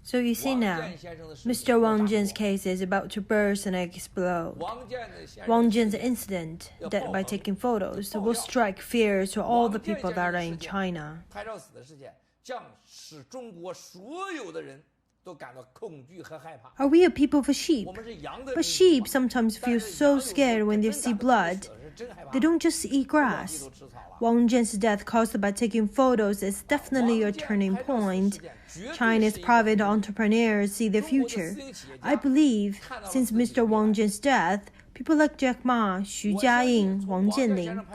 So you see now, Mr. Wang Jian's case is about to burst and explode. Wang Jian's incident, death by taking photos, will strike fear to all the people that are in China. Are we a people of sheep? But sheep sometimes feel so scared when they see blood. They don't just eat grass. Wang Jian's death caused by taking photos is definitely a turning point. China's private entrepreneurs see the future. I believe, since Mr. Wang Jian's death, people like Jack Ma, Xu Jiaying, Wang Jianling.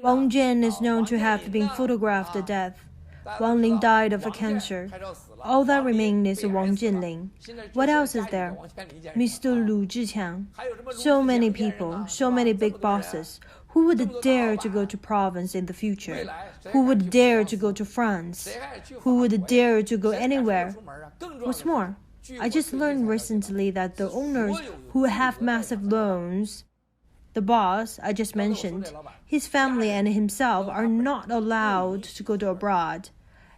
Wang Jian is known to have been photographed to death. Wang Ling died of cancer. All that remains is Wang Jianling. What else is there? Mr. Lu Zhiqiang. So many people, so many big bosses. Who would dare to go to province in the future? Who would dare to go to France? Who would dare to go anywhere? What's more, I just learned recently that the owners who have massive loans, the boss I just mentioned, his family and himself are not allowed to go to abroad.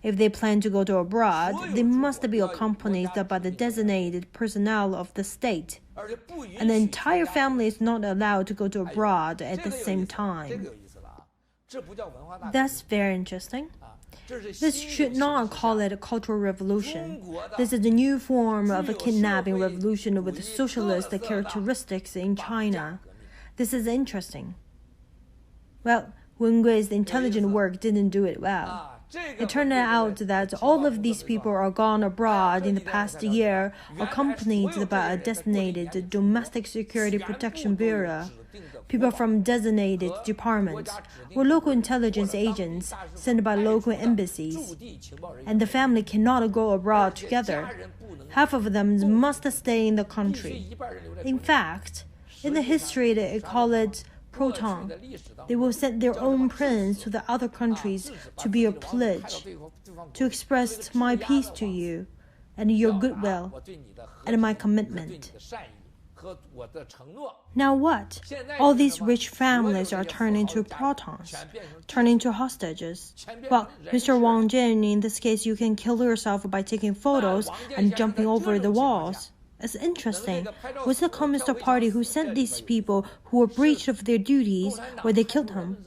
If they plan to go to abroad, they must be accompanied by the designated personnel of the state. And the entire family is not allowed to go to abroad at the same time. That's very interesting. This should not call it a cultural revolution. This is a new form of a kidnapping revolution with socialist characteristics in China. This is interesting. Well, Wen Gui's intelligent work didn't do it well. It turned out that all of these people are gone abroad in the past year, accompanied by a designated Domestic Security Protection Bureau, people from designated departments, or local intelligence agents sent by local embassies. And the family cannot go abroad together. Half of them must stay in the country. In fact, in the history they call it proton. They will send their own prince to the other countries to be a pledge, to express my peace to you, and your goodwill, and my commitment. Now what? All these rich families are turned into protons, turned into hostages. Well, Mr. Wang Jian, in this case, you can kill yourself by taking photos and jumping over the walls. It's interesting. Was the Communist Party who sent these people who were breached of their duties, or they killed him?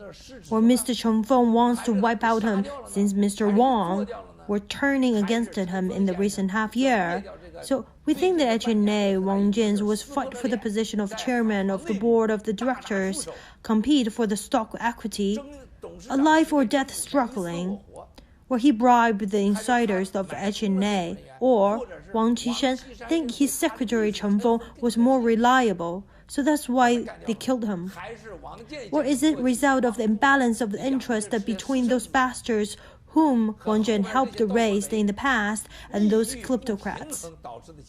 Or Mr. Chen Feng wants to wipe out him since Mr. Wang were turning against him in the recent half year? So we think that HNA Wang Jian was fight for the position of chairman of the board of the directors, compete for the stock equity, a life or death struggling, or he bribed the insiders of HNA, or Wang Qishan think his secretary Chen Feng was more reliable, so that's why they killed him. Or is it result of the imbalance of interest between those bastards whom Wang Jian helped raise in the past and those kleptocrats?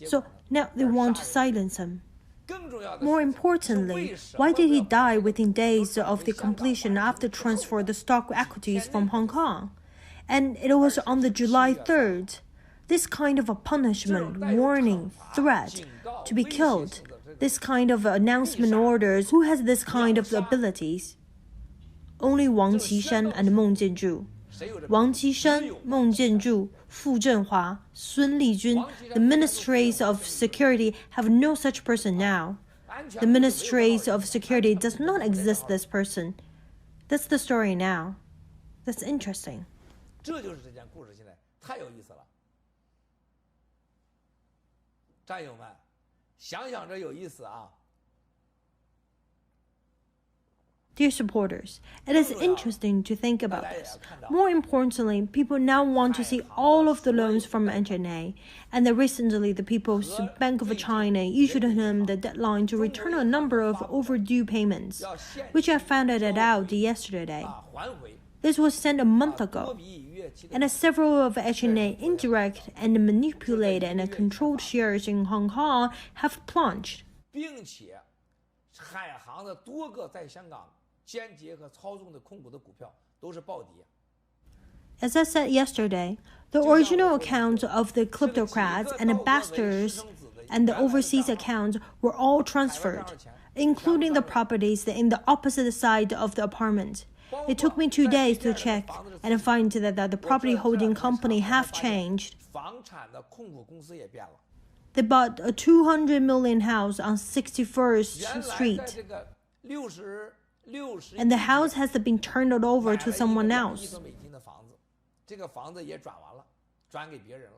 So now they want to silence him. More importantly, why did he die within days of the completion after transfer the stock equities from Hong Kong? And it was on the July 3rd. This kind of a punishment, warning, threat to be killed, this kind of announcement orders, who has this kind of abilities? Only Wang Qishan and Meng Jianzhu. Wang Qishan, Meng Jianzhu, Fu Zhenhua, Sun Lijun, the ministries of security have no such person now. The ministries of security does not exist this person. That's the story now. That's interesting. 这就是这件故事，现在太有意思了。战友们，想想这有意思啊！ Dear supporters, it is interesting to think about this. More importantly, people now want to see all of the loans from HNA, and recently the People's Bank of China issued him the deadline to return a number of overdue payments, which I found out yesterday. This was sent a month ago, and several of HNA indirect and manipulated and controlled shares in Hong Kong have plunged. 并且，海航的多个在香港间接和操纵的控股的股票都是暴跌。 As I said yesterday, the original accounts of the kleptocrats and the bastards and the overseas accounts were all transferred, including the properties in the opposite side of the apartment. It took me 2 days to check and find that the property holding company have changed. 房产的控股公司也变了。 They bought a 200 million house on 61st 原来 Street, 在这个60 and the house has been turned over 买 to 了一个 someone 2亿 else. 多美金的房子，这个房子也转完了，转给别人了。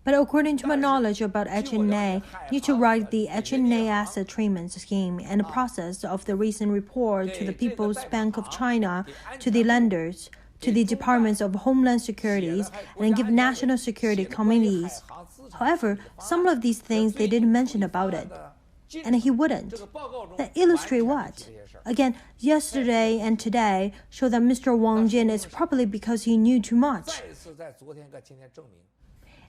But according to my knowledge about H&A, you need to write the H&A asset treatment scheme and the process of the recent report to the People's Bank of China, to the lenders, to the Departments of Homeland Securities, and give national security committees. However, some of these things they didn't mention about it, and he wouldn't. That illustrate what? Again, yesterday and today show that Mr. Wang Jin is probably because he knew too much. 再次在昨天跟今天证明，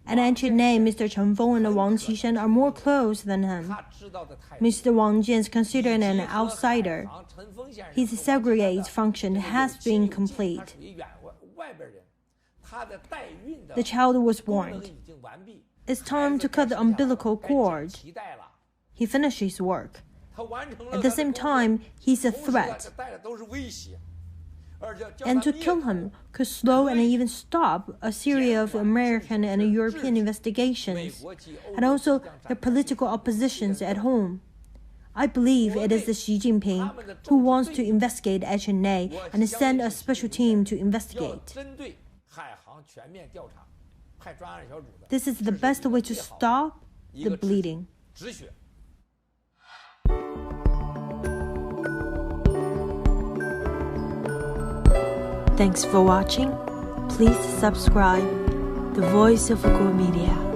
And H&A, Mr. Chen Feng and Wang Qishan are more close than him. 他知道的太 Mr. Wang Jin is considered an outsider. 陈峰先生 His segregate function has been complete. 他属于外边人，他的代孕的 The child was 功能 born. 已经完毕， It's time to cut the umbilical 该 cord. 脐带了， He finished his work. 他完成了 At the 他的 same 工作 time, he's a 同时 threat. 他带的都是威胁，而且叫 And 他 to 灭 kill 口 him could slow and even stop a series of American and European investigations, and also the political oppositions at home. I believe it is the Xi Jinping who wants to investigate H&A and send a special team to 要 investigate. 针对海航全面调查，派专案小组的， This is the best way to stop the bleeding. 止血。 Thanks for watching. Please subscribe The Voice of Go Media.